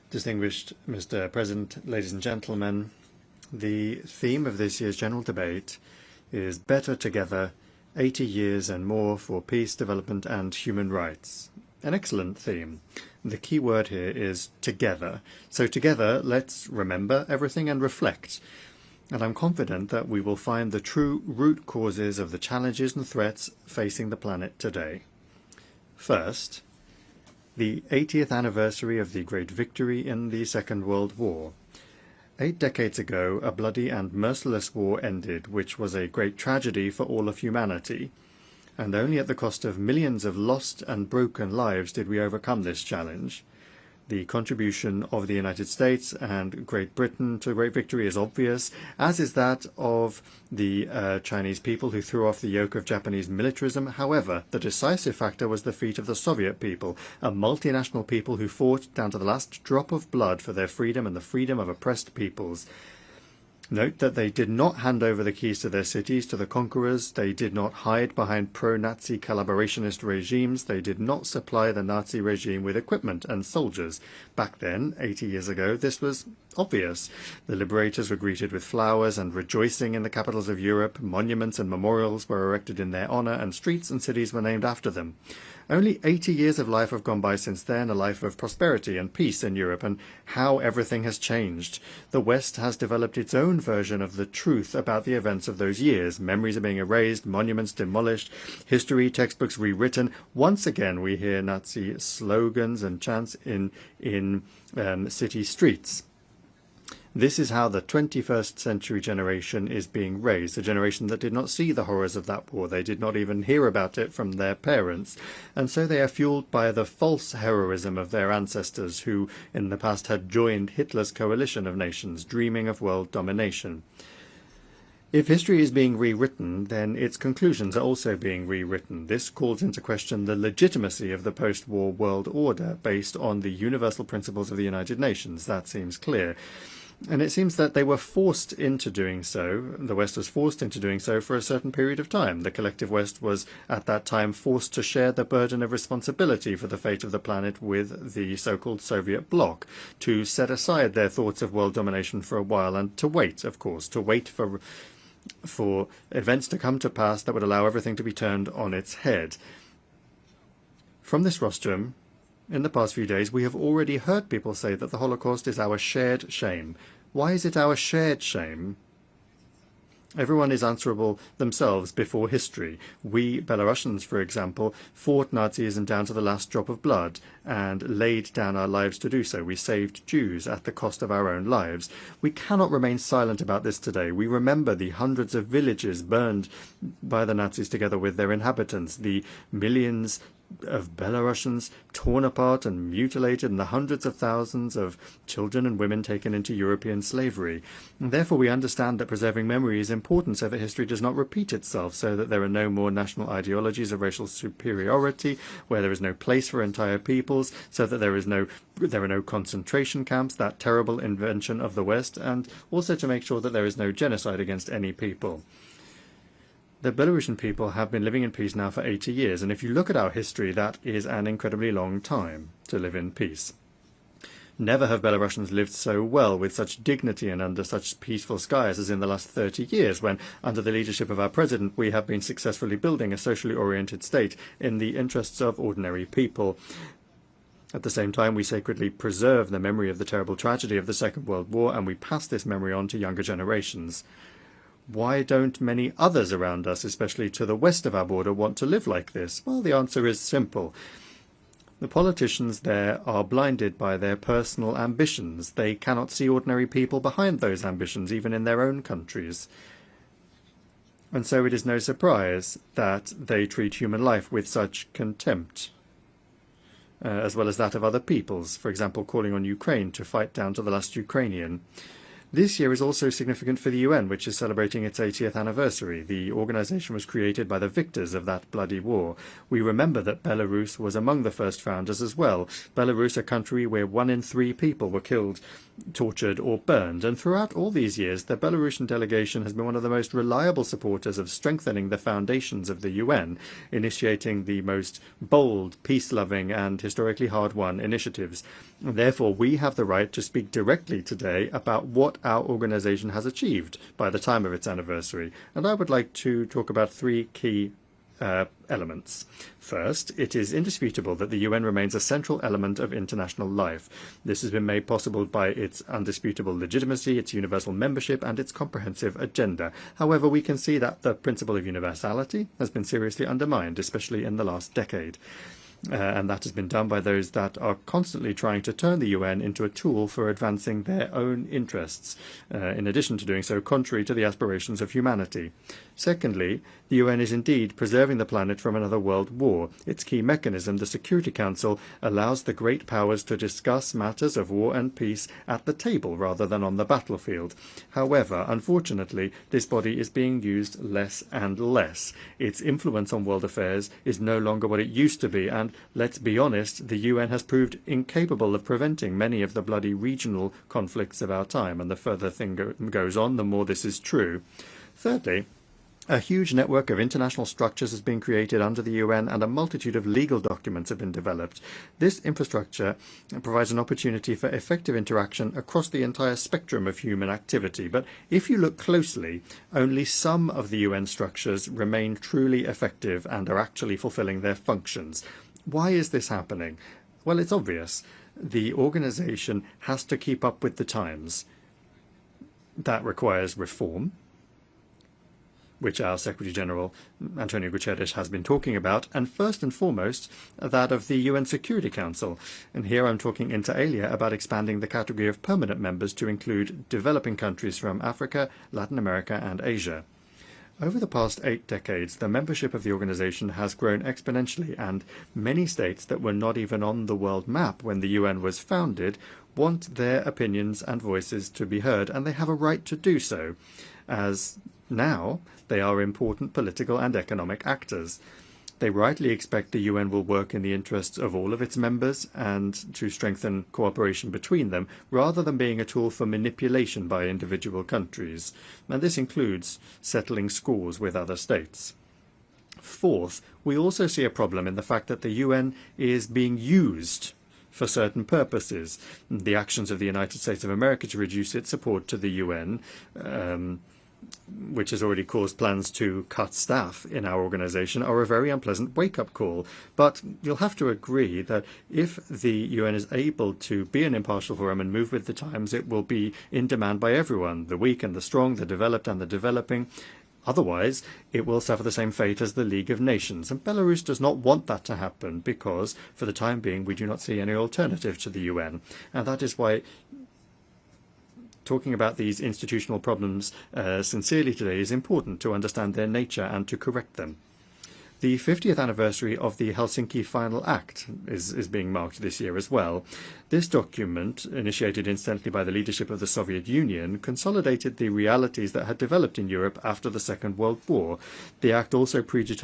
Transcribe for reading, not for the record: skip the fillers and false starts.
Distinguished Mr. President, ladies and gentlemen, the theme of this year's general debate is Better Together, 80 Years and More for Peace, Development and Human Rights. An excellent theme. The key word here is together. So together, let's remember everything and reflect. And I'm confident that we will find the true root causes of the challenges and threats facing the planet today. First, the 80th anniversary of the great victory in the Second World War. 8 decades ago, a bloody and merciless war ended, which was a great tragedy for all of humanity. And only at the cost of millions of lost and broken lives did we overcome this challenge. The contribution of the United States and Great Britain to great victory is obvious, as is that of the Chinese people who threw off the yoke of Japanese militarism. However, the decisive factor was the feat of the Soviet people, a multinational people who fought down to the last drop of blood for their freedom and the freedom of oppressed peoples. Note that they did not hand over the keys to their cities to the conquerors, they did not hide behind pro-Nazi collaborationist regimes, they did not supply the Nazi regime with equipment and soldiers. Back then, 80 years ago, this was obvious. The liberators were greeted with flowers and rejoicing in the capitals of Europe, monuments and memorials were erected in their honor, and streets and cities were named after them. Only 80 years of life have gone by since then, a life of prosperity and peace in Europe, and how everything has changed. The West has developed its own version of the truth about the events of those years. Memories are being erased, monuments demolished, history textbooks rewritten. Once again we hear Nazi slogans and chants in city streets. This is how the 21st century generation is being raised, a generation that did not see the horrors of that war. They did not even hear about it from their parents. And so they are fueled by the false heroism of their ancestors who in the past had joined Hitler's coalition of nations, dreaming of world domination. If history is being rewritten, then its conclusions are also being rewritten. This calls into question the legitimacy of the post-war world order based on the universal principles of the United Nations. That seems clear. And it seems that they were forced into doing so. The West was forced into doing so for a certain period of time. The collective West was at that time forced to share the burden of responsibility for the fate of the planet with the so-called Soviet bloc, to set aside their thoughts of world domination for a while and to wait, of course, to wait for events to come to pass that would allow everything to be turned on its head. From this rostrum, in the past few days, we have already heard people say that the Holocaust is our shared shame. Why is it our shared shame? Everyone is answerable themselves before history. We, Belarusians, for example, fought Nazism down to the last drop of blood and laid down our lives to do so. We saved Jews at the cost of our own lives. We cannot remain silent about this today. We remember the hundreds of villages burned by the Nazis together with their inhabitants, the millions of Belarusians torn apart and mutilated, and the hundreds of thousands of children and women taken into European slavery. And therefore we understand that preserving memory is important so that history does not repeat itself, so that there are no more national ideologies of racial superiority, where there is no place for entire peoples, so that there are no concentration camps, that terrible invention of the West, and also to make sure that there is no genocide against any people. The Belarusian people have been living in peace now for 80 years, and if you look at our history, that is an incredibly long time to live in peace. Never have Belarusians lived so well, with such dignity and under such peaceful skies as in the last 30 years, when, under the leadership of our president, we have been successfully building a socially oriented state in the interests of ordinary people. At the same time, we sacredly preserve the memory of the terrible tragedy of the Second World War, and we pass this memory on to younger generations. Why don't many others around us, especially to the west of our border, want to live like this? Well, the answer is simple. The politicians there are blinded by their personal ambitions. They cannot see ordinary people behind those ambitions, even in their own countries. And so it is no surprise that they treat human life with such contempt, as well as that of other peoples, for example, calling on Ukraine to fight down to the last Ukrainian. This year is also significant for the UN, which is celebrating its 80th anniversary. The organization was created by the victors of that bloody war. We remember that Belarus was among the first founders as well. Belarus, a country where 1 in 3 people were killed tortured or burned. And throughout all these years, the Belarusian delegation has been one of the most reliable supporters of strengthening the foundations of the UN, initiating the most bold, peace-loving and historically hard-won initiatives. Therefore, we have the right to speak directly today about what our organization has achieved by the time of its anniversary. And I would like to talk about three key elements. First, it is indisputable that the UN remains a central element of international life. This has been made possible by its undisputable legitimacy, its universal membership, and its comprehensive agenda. However, we can see that the principle of universality has been seriously undermined, especially in the last decade. And that has been done by those that are constantly trying to turn the UN into a tool for advancing their own interests, in addition to doing so contrary to the aspirations of humanity. Secondly, the UN is indeed preserving the planet from another world war. Its key mechanism, the Security Council, allows the great powers to discuss matters of war and peace at the table rather than on the battlefield. However, unfortunately, this body is being used less and less. Its influence on world affairs is no longer what it used to be, and let's be honest, the UN has proved incapable of preventing many of the bloody regional conflicts of our time, and the further thing goes on, the more this is true. Thirdly, a huge network of international structures has been created under the UN, and a multitude of legal documents have been developed. This infrastructure provides an opportunity for effective interaction across the entire spectrum of human activity. But if you look closely, only some of the UN structures remain truly effective and are actually fulfilling their functions. Why is this happening? Well, it's obvious. The organization has to keep up with the times. That requires reform, which our Secretary-General Antonio Guterres has been talking about, and first and foremost, that of the UN Security Council. And here I'm talking inter alia about expanding the category of permanent members to include developing countries from Africa, Latin America, and Asia. Over the past 8 decades, the membership of the organization has grown exponentially, and many states that were not even on the world map when the UN was founded want their opinions and voices to be heard, and they have a right to do so, as now they are important political and economic actors. They rightly expect the UN will work in the interests of all of its members and to strengthen cooperation between them, rather than being a tool for manipulation by individual countries. And this includes settling scores with other states. Fourth, we also see a problem in the fact that the UN is being used for certain purposes. The actions of the United States of America to reduce its support to the UN, which has already caused plans to cut staff in our organization, are a very unpleasant wake-up call. But you'll have to agree that if the UN is able to be an impartial forum and move with the times, it will be in demand by everyone, the weak and the strong, the developed and the developing. Otherwise, it will suffer the same fate as the League of Nations. And Belarus does not want that to happen because, for the time being, we do not see any alternative to the UN. And that is why talking about these institutional problems sincerely today is important to understand their nature and to correct them. The 50th anniversary of the Helsinki Final Act is being marked this year as well. This document, initiated incidentally by the leadership of the Soviet Union, consolidated the realities that had developed in Europe after the Second World War. The act also predetermined